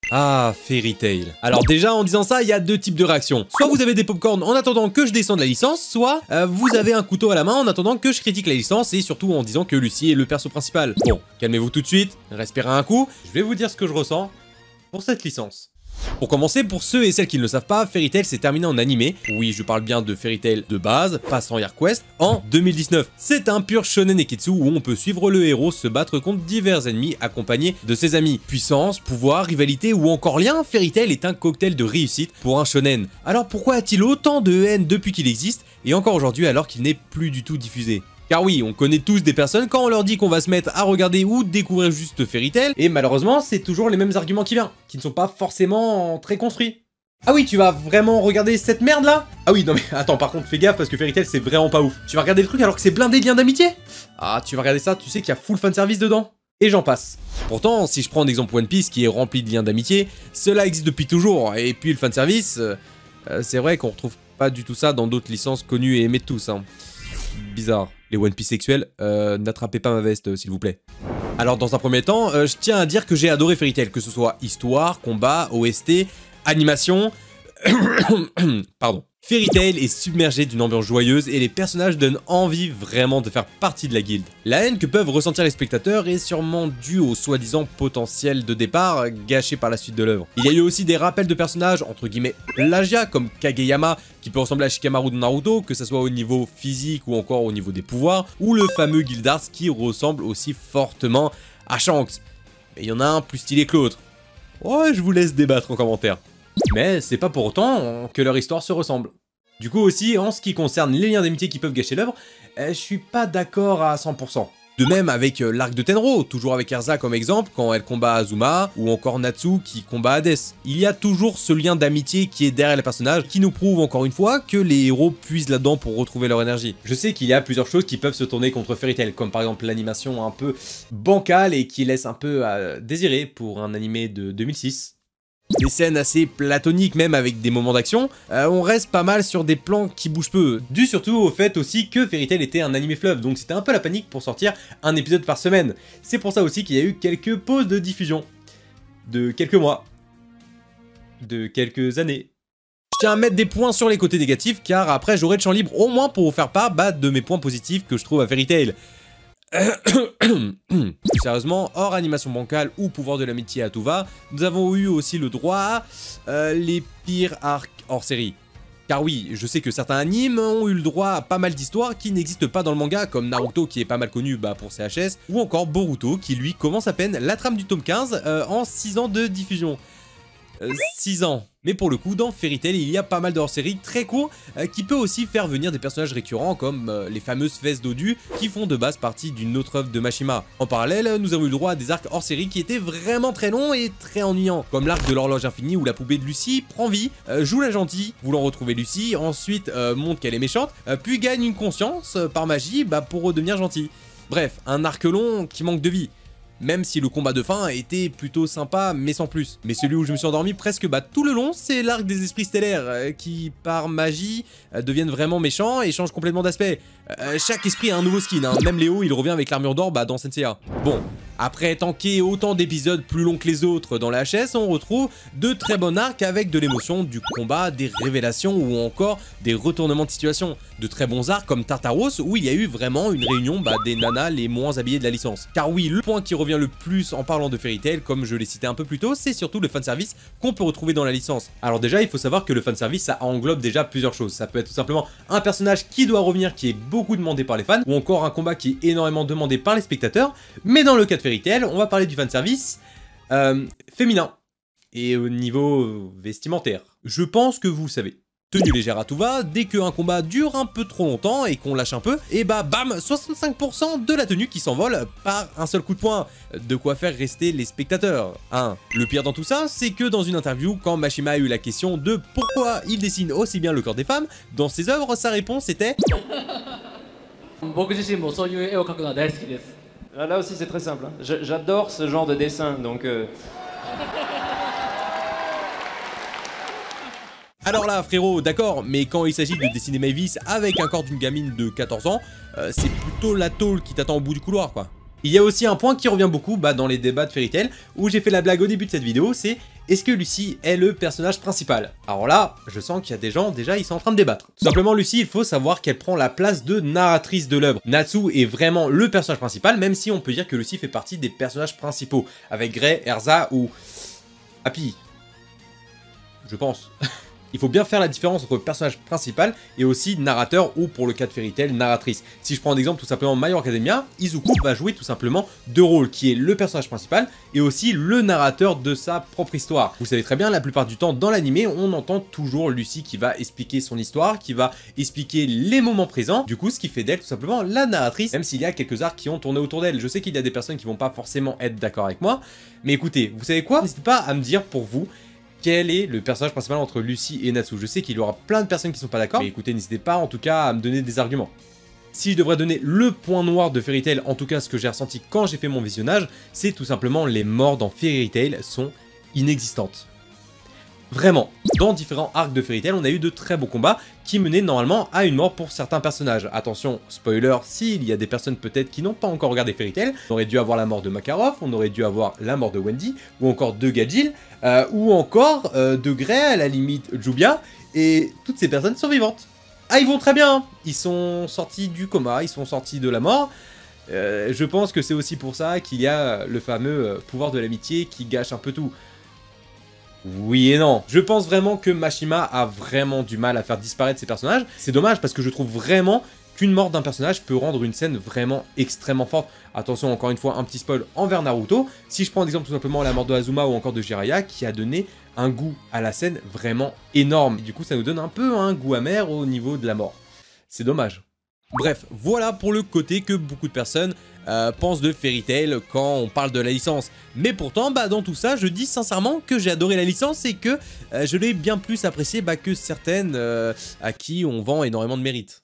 Ah, Fairy Tail. Alors déjà, en disant ça, il y a deux types de réactions. Soit vous avez des popcorn en attendant que je descende la licence, soit vous avez un couteau à la main en attendant que je critique la licence et surtout en disant que Lucie est le perso principal. Bon, calmez-vous tout de suite, respirez un coup, je vais vous dire ce que je ressens pour cette licence. Pour commencer, pour ceux et celles qui ne le savent pas, Fairy Tail s'est terminé en animé, oui je parle bien de Fairy Tail de base, pas sans HeroQuest, en 2019. C'est un pur shonen neketsu où on peut suivre le héros se battre contre divers ennemis accompagnés de ses amis. Puissance, pouvoir, rivalité ou encore lien, Fairy Tail est un cocktail de réussite pour un shonen. Alors pourquoi a-t-il autant de haine depuis qu'il existe, et encore aujourd'hui alors qu'il n'est plus du tout diffusé ? Car oui, on connaît tous des personnes quand on leur dit qu'on va se mettre à regarder ou découvrir juste Fairy Tail, et malheureusement c'est toujours les mêmes arguments qui viennent, qui ne sont pas forcément très construits. Ah oui, tu vas vraiment regarder cette merde là? Ah oui, non mais attends, par contre fais gaffe parce que Fairy Tail c'est vraiment pas ouf. Tu vas regarder le truc alors que c'est blindé de liens d'amitié? Ah, tu vas regarder ça, tu sais qu'il y a full fanservice dedans. Et j'en passe. Pourtant, si je prends un exemple One Piece qui est rempli de liens d'amitié, cela existe depuis toujours, et puis le fanservice, c'est vrai qu'on retrouve pas du tout ça dans d'autres licences connues et aimées de tous, hein. Bizarre. Les One Piece sexuels, n'attrapez pas ma veste s'il vous plaît. Alors dans un premier temps, je tiens à dire que j'ai adoré Fairy Tail, que ce soit histoire, combat, OST, animation... Pardon. Fairy Tail est submergé d'une ambiance joyeuse et les personnages donnent envie vraiment de faire partie de la guilde. La haine que peuvent ressentir les spectateurs est sûrement due au soi-disant potentiel de départ gâché par la suite de l'œuvre. Il y a eu aussi des rappels de personnages entre guillemets plagiat comme Kageyama qui peut ressembler à Shikamaru de Naruto, que ce soit au niveau physique ou encore au niveau des pouvoirs, ou le fameux Gildarts qui ressemble aussi fortement à Shanks. Mais il y en a un plus stylé que l'autre. Ouais, je vous laisse débattre en commentaire. Mais c'est pas pour autant que leur histoire se ressemble. Du coup aussi, en ce qui concerne les liens d'amitié qui peuvent gâcher l'œuvre, je suis pas d'accord à 100%. De même avec l'arc de Tenro, toujours avec Erza comme exemple, quand elle combat Azuma, ou encore Natsu qui combat Hades. Il y a toujours ce lien d'amitié qui est derrière les personnages, qui nous prouve encore une fois que les héros puisent là-dedans pour retrouver leur énergie. Je sais qu'il y a plusieurs choses qui peuvent se tourner contre Fairy Tail, comme par exemple l'animation un peu bancale et qui laisse un peu à désirer pour un animé de 2006. Des scènes assez platoniques même avec des moments d'action, on reste pas mal sur des plans qui bougent peu, dû surtout au fait aussi que Fairy Tail était un animé fleuve, donc c'était un peu la panique pour sortir un épisode par semaine. C'est pour ça aussi qu'il y a eu quelques pauses de diffusion, de quelques mois, de quelques années. Je tiens à mettre des points sur les côtés négatifs, car après j'aurai le champ libre au moins pour vous faire part de mes points positifs que je trouve à Fairy Tail. Plus sérieusement, hors animation bancale ou pouvoir de l'amitié à tout va, nous avons eu aussi le droit à les pires arcs hors série. Car oui, je sais que certains animes ont eu le droit à pas mal d'histoires qui n'existent pas dans le manga, comme Naruto qui est pas mal connu pour CHS, ou encore Boruto qui lui commence à peine la trame du tome 15 en 6 ans de diffusion. 6 ans. Mais pour le coup, dans Fairy Tail, il y a pas mal de hors-série très courts qui peut aussi faire venir des personnages récurrents comme les fameuses fesses dodu qui font de base partie d'une autre œuvre de Mashima. En parallèle, nous avons eu le droit à des arcs hors-série qui étaient vraiment très longs et très ennuyants, comme l'arc de l'horloge infinie où la poupée de Lucie prend vie, joue la gentille, voulant retrouver Lucie, ensuite montre qu'elle est méchante, puis gagne une conscience par magie pour redevenir gentille. Bref, un arc long qui manque de vie. Même si le combat de fin a été plutôt sympa, mais sans plus. Mais celui où je me suis endormi presque tout le long, c'est l'arc des esprits stellaires, qui par magie deviennent vraiment méchants et changent complètement d'aspect. Chaque esprit a un nouveau skin, hein. Même Léo il revient avec l'armure d'or dans Senseiya. Bon, après tanker autant d'épisodes plus longs que les autres dans la HS, on retrouve de très bons arcs avec de l'émotion, du combat, des révélations ou encore des retournements de situation. De très bons arcs comme Tartaros où il y a eu vraiment une réunion des nanas les moins habillées de la licence. Car oui, le point qui revient le plus en parlant de Fairy Tail, comme je l'ai cité un peu plus tôt, c'est surtout le fanservice qu'on peut retrouver dans la licence. Alors déjà, il faut savoir que le fanservice, ça englobe déjà plusieurs choses. Ça peut être tout simplement un personnage qui doit revenir, qui est beaucoup demandé par les fans, ou encore un combat qui est énormément demandé par les spectateurs, mais dans le cas de Fairy Tail, on va parler du fanservice féminin, et au niveau vestimentaire. Je pense que vous savez. Tenue légère à tout va, dès qu'un combat dure un peu trop longtemps et qu'on lâche un peu, et bam, 65% de la tenue qui s'envole par un seul coup de poing. De quoi faire rester les spectateurs, hein. Le pire dans tout ça, c'est que dans une interview, quand Mashima a eu la question de pourquoi il dessine aussi bien le corps des femmes, dans ses œuvres, sa réponse était... Là aussi c'est très simple, hein. J'adore ce genre de dessin, donc... Alors là, frérot, d'accord, mais quand il s'agit de dessiner Mavis avec un corps d'une gamine de 14 ans, c'est plutôt la tôle qui t'attend au bout du couloir, quoi. Il y a aussi un point qui revient beaucoup dans les débats de Fairy Tail, où j'ai fait la blague au début de cette vidéo, c'est Est-ce que Lucy est le personnage principal? Alors là, je sens qu'il y a des gens, déjà, ils sont en train de débattre. Tout simplement, Lucy, il faut savoir qu'elle prend la place de narratrice de l'œuvre. Natsu est vraiment le personnage principal, même si on peut dire que Lucy fait partie des personnages principaux, avec Grey, Erza ou Happy. Je pense. Il faut bien faire la différence entre personnage principal et aussi narrateur ou pour le cas de Fairy Tail, narratrice. Si je prends un exemple tout simplement My Hero Academia, Izuku va jouer tout simplement deux rôles qui est le personnage principal et aussi le narrateur de sa propre histoire. Vous savez très bien, la plupart du temps dans l'animé, on entend toujours Lucy qui va expliquer son histoire, qui va expliquer les moments présents, du coup ce qui fait d'elle tout simplement la narratrice, même s'il y a quelques arcs qui ont tourné autour d'elle. Je sais qu'il y a des personnes qui vont pas forcément être d'accord avec moi, mais écoutez, vous savez quoi? N'hésitez pas à me dire pour vous, quel est le personnage principal entre Lucy et Natsu? Je sais qu'il y aura plein de personnes qui sont pas d'accord, mais écoutez, n'hésitez pas en tout cas à me donner des arguments. Si je devrais donner le point noir de Fairy Tail, en tout cas ce que j'ai ressenti quand j'ai fait mon visionnage, c'est tout simplement les morts dans Fairy Tail sont inexistantes. Vraiment, dans différents arcs de Fairy Tail, on a eu de très beaux combats qui menaient normalement à une mort pour certains personnages. Attention, spoiler, s'il y a des personnes peut-être qui n'ont pas encore regardé Fairy Tail, on aurait dû avoir la mort de Makarov, on aurait dû avoir la mort de Wendy, ou encore de Gajil, ou encore de Grey, à la limite Jubia, et toutes ces personnes sont vivantes. Ah, ils vont très bien, ils sont sortis du coma, ils sont sortis de la mort. Je pense que c'est aussi pour ça qu'il y a le fameux pouvoir de l'amitié qui gâche un peu tout. Oui et non. Je pense vraiment que Mashima a vraiment du mal à faire disparaître ses personnages. C'est dommage parce que je trouve vraiment qu'une mort d'un personnage peut rendre une scène vraiment extrêmement forte. Attention, encore une fois, un petit spoil envers Naruto. Si je prends l'exemple tout simplement la mort de Azuma ou encore de Jiraiya, qui a donné un goût à la scène vraiment énorme. Et du coup, ça nous donne un peu un goût amer au niveau de la mort. C'est dommage. Bref, voilà pour le côté que beaucoup de personnes pensent de Fairy Tail quand on parle de la licence. Mais pourtant, dans tout ça, je dis sincèrement que j'ai adoré la licence et que je l'ai bien plus appréciée que certaines à qui on vend énormément de mérite.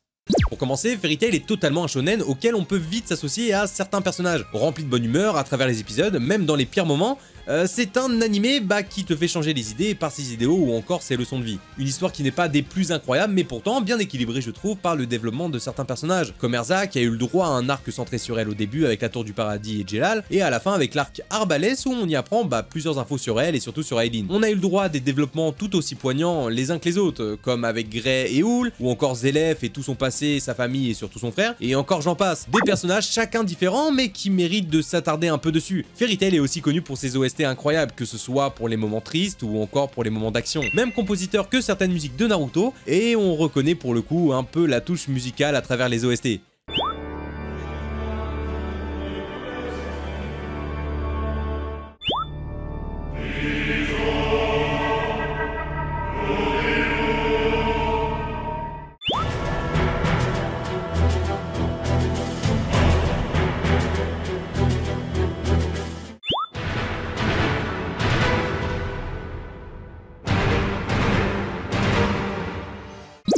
Pour commencer, Fairy Tail est totalement un shonen auquel on peut vite s'associer à certains personnages, remplis de bonne humeur à travers les épisodes, même dans les pires moments. C'est un animé qui te fait changer les idées par ses idéaux ou encore ses leçons de vie. Une histoire qui n'est pas des plus incroyables, mais pourtant bien équilibrée je trouve par le développement de certains personnages, comme Erza qui a eu le droit à un arc centré sur elle au début avec la Tour du Paradis et Jelal, et à la fin avec l'arc Arbalès où on y apprend plusieurs infos sur elle et surtout sur Aileen. On a eu le droit à des développements tout aussi poignants les uns que les autres, comme avec Grey et Houl, ou encore Zelef et tout son passé, sa famille et surtout son frère, et encore j'en passe. Des personnages chacun différents mais qui méritent de s'attarder un peu dessus. Fairy Tail est aussi connu pour ses OST incroyables, que ce soit pour les moments tristes ou encore pour les moments d'action. Même compositeur que certaines musiques de Naruto, et on reconnaît pour le coup un peu la touche musicale à travers les OST.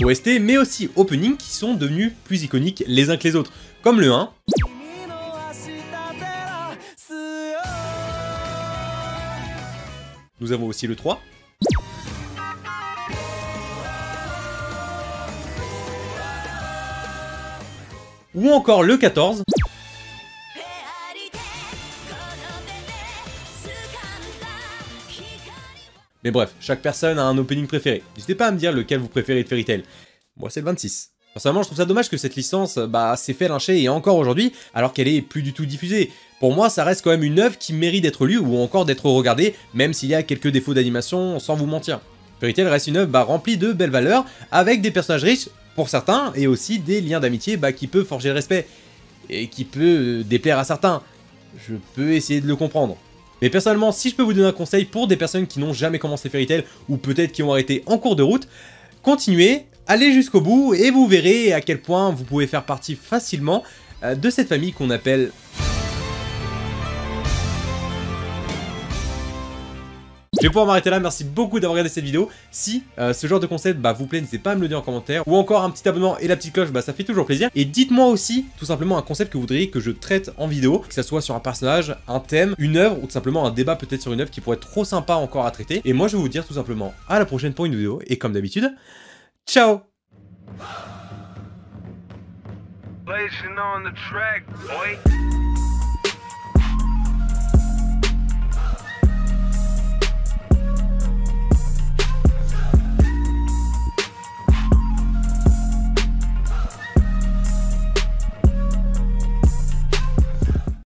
OST, mais aussi opening qui sont devenus plus iconiques les uns que les autres, comme le 1, nous avons aussi le 3, ou encore le 14, mais bref, chaque personne a un opening préféré. N'hésitez pas à me dire lequel vous préférez de Fairy Tail. Moi c'est le 26. Personnellement je trouve ça dommage que cette licence s'est fait lyncher et encore aujourd'hui alors qu'elle est plus du tout diffusée. Pour moi ça reste quand même une œuvre qui mérite d'être lue ou encore d'être regardée, même s'il y a quelques défauts d'animation sans vous mentir. Fairy Tail reste une œuvre remplie de belles valeurs, avec des personnages riches pour certains et aussi des liens d'amitié qui peuvent forger le respect et qui peut déplaire à certains. Je peux essayer de le comprendre. Mais personnellement, si je peux vous donner un conseil pour des personnes qui n'ont jamais commencé Fairy Tail ou peut-être qui ont arrêté en cours de route, continuez, allez jusqu'au bout et vous verrez à quel point vous pouvez faire partie facilement de cette famille qu'on appelle... Je vais pouvoir m'arrêter là, merci beaucoup d'avoir regardé cette vidéo. Si ce genre de concept vous plaît, n'hésitez pas à me le dire en commentaire. Ou encore un petit abonnement et la petite cloche, ça fait toujours plaisir. Et dites-moi aussi tout simplement un concept que vous voudriez que je traite en vidéo. Que ce soit sur un personnage, un thème, une œuvre ou tout simplement un débat peut-être sur une œuvre qui pourrait être trop sympa encore à traiter. Et moi je vais vous dire tout simplement à la prochaine pour une vidéo. Et comme d'habitude, ciao! Blazing on the track, boy.